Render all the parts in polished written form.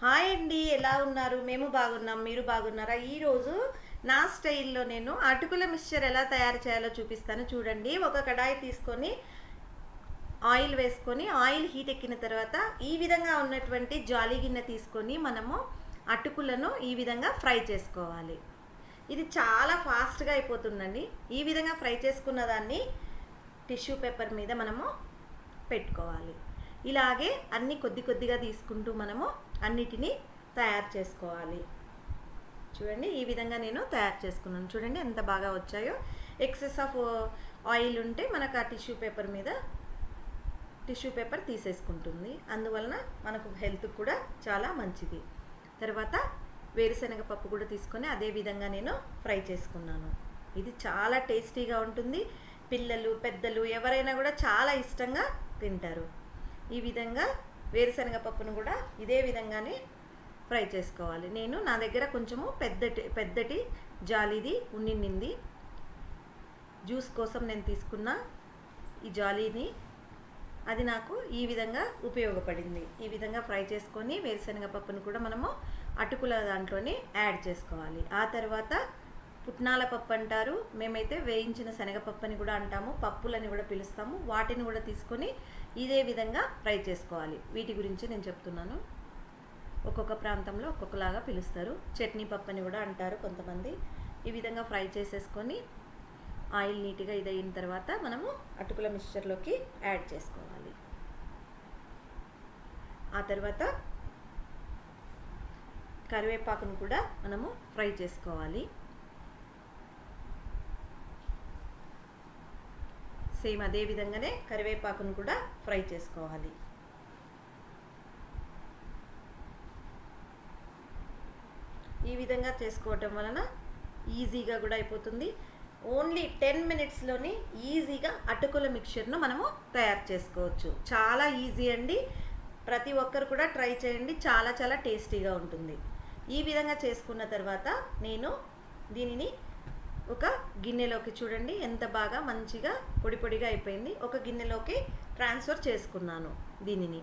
Hi అండి, ఎలా ఉన్నారు? మేము బాగున్నాం. మీరు బాగున్నారా? ఈరోజు నా స్టైల్లో నేను అటుకుల మిక్స్చర్ ఎలా తయారు చేయాలో చూపిస్తాను. చూడండి, ఒక కడాయి తీసుకొని ఆయిల్ వేసుకొని ఆయిల్ హీట్ ఎక్కిన తర్వాత ఈ విధంగా ఉన్నటువంటి జాలి గిన్నె తీసుకొని మనము అటుకులను ఈ విధంగా ఫ్రై చేసుకోవాలి. ఇది చాలా ఫాస్ట్గా అయిపోతుందండి. ఈ విధంగా ఫ్రై చేసుకున్న దాన్ని టిష్యూ పేపర్ మీద మనము పెట్టుకోవాలి. ఇలాగే అన్ని కొద్ది కొద్దిగా తీసుకుంటూ మనము అన్నిటినీ తయారు చేసుకోవాలి. చూడండి, ఈ విధంగా నేను తయారు చేసుకున్నాను. చూడండి ఎంత బాగా వచ్చాయో. ఎక్సెస్ ఆఫ్ ఆయిల్ ఉంటే మనకు ఆ టిష్యూ పేపర్ తీసేసుకుంటుంది. అందువలన మనకు హెల్త్ కూడా చాలా మంచిది. తర్వాత వేరుశనగ పప్పు కూడా తీసుకొని అదే విధంగా నేను ఫ్రై చేసుకున్నాను. ఇది చాలా టేస్టీగా ఉంటుంది. పిల్లలు, పెద్దలు ఎవరైనా కూడా చాలా ఇష్టంగా తింటారు. ఈ విధంగా వేరుశనగ పప్పును కూడా ఇదే విధంగానే ఫ్రై చేసుకోవాలి. నా దగ్గర కొంచెము పెద్దటి జాలీది ఉండింది. జ్యూస్ కోసం నేను తీసుకున్న ఈ జాలీని, అది నాకు ఈ విధంగా ఉపయోగపడింది. ఈ విధంగా ఫ్రై చేసుకొని వేరుశనగ పప్పును కూడా మనము అటుకుల దాంట్లోనే యాడ్ చేసుకోవాలి. ఆ తర్వాత పుట్నాల పప్పు అంటారు, మేమైతే వేయించిన శనగపప్పు అని కూడా అంటాము, పప్పులని కూడా పిలుస్తాము. వాటిని కూడా తీసుకొని ఇదే విధంగా ఫ్రై చేసుకోవాలి. వీటి గురించి నేను చెప్తున్నాను. ఒక్కొక్క ప్రాంతంలో ఒక్కొక్కలాగా పిలుస్తారు. చట్నీ పప్పు అని కూడా అంటారు కొంతమంది. ఈ విధంగా ఫ్రై చేసేసుకొని ఆయిల్ నీట్గా ఇదయిన తర్వాత మనము అటుకుల మిక్స్చర్లోకి యాడ్ చేసుకోవాలి. ఆ తర్వాత కరివేపాకును కూడా మనము ఫ్రై చేసుకోవాలి. సేమ్ అదే విధంగానే కరివేపాకును కూడా ఫ్రై చేసుకోవాలి. ఈ విధంగా చేసుకోవటం వలన ఈజీగా కూడా అయిపోతుంది. ఓన్లీ 10 మినిట్స్లోని ఈజీగా అటుకుల మిక్చర్ను మనము తయారు చేసుకోవచ్చు. చాలా ఈజీ అండి. ప్రతి ఒక్కరు కూడా ట్రై చేయండి. చాలా చాలా టేస్టీగా ఉంటుంది. ఈ విధంగా చేసుకున్న తర్వాత నేను దీనిని ఒక గిన్నెలోకి, చూడండి ఎంత బాగా మంచిగా పొడి పొడిగా అయిపోయింది, ఒక గిన్నెలోకి ట్రాన్స్ఫర్ చేసుకున్నాను. దీనిని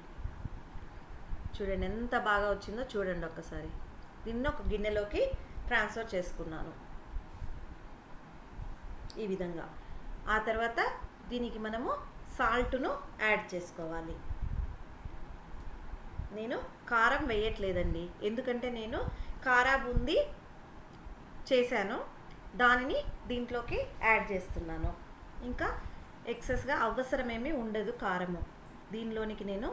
చూడండి ఎంత బాగా వచ్చిందో చూడండి ఒక్కసారి. దీన్ని ఒక గిన్నెలోకి ట్రాన్స్ఫర్ చేసుకున్నాను ఈ విధంగా. ఆ తర్వాత దీనికి మనము సాల్ట్ను యాడ్ చేసుకోవాలి. నేను కారం వేయట్లేదండి, ఎందుకంటే నేను కారా బూందీ చేశాను, దానిని దీంట్లోకి యాడ్ చేస్తున్నాను. ఇంకా ఎక్సెస్గా అవసరమేమీ ఉండదు కారము. దీనిలోనికి నేను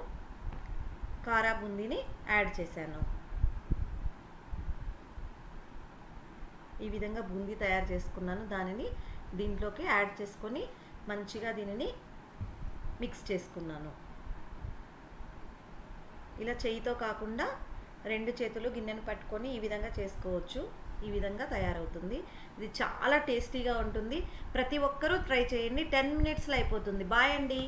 కారా బూందీని యాడ్ చేశాను. ఈ విధంగా బూందీ తయారు చేసుకున్నాను. దానిని దీంట్లోకి యాడ్ చేసుకొని మంచిగా దీనిని మిక్స్ చేసుకున్నాను. ఇలా చేయితో కాకుండా 2 చేతులు గిన్నెను పట్టుకొని ఈ విధంగా చేసుకోవచ్చు. ఈ విధంగా తయారవుతుంది. ఇది చాలా టేస్టీగా ఉంటుంది. ప్రతి ఒక్కరూ ట్రై చేయండి. 10 మినిట్స్లో అయిపోతుంది. బాయ్ అండి.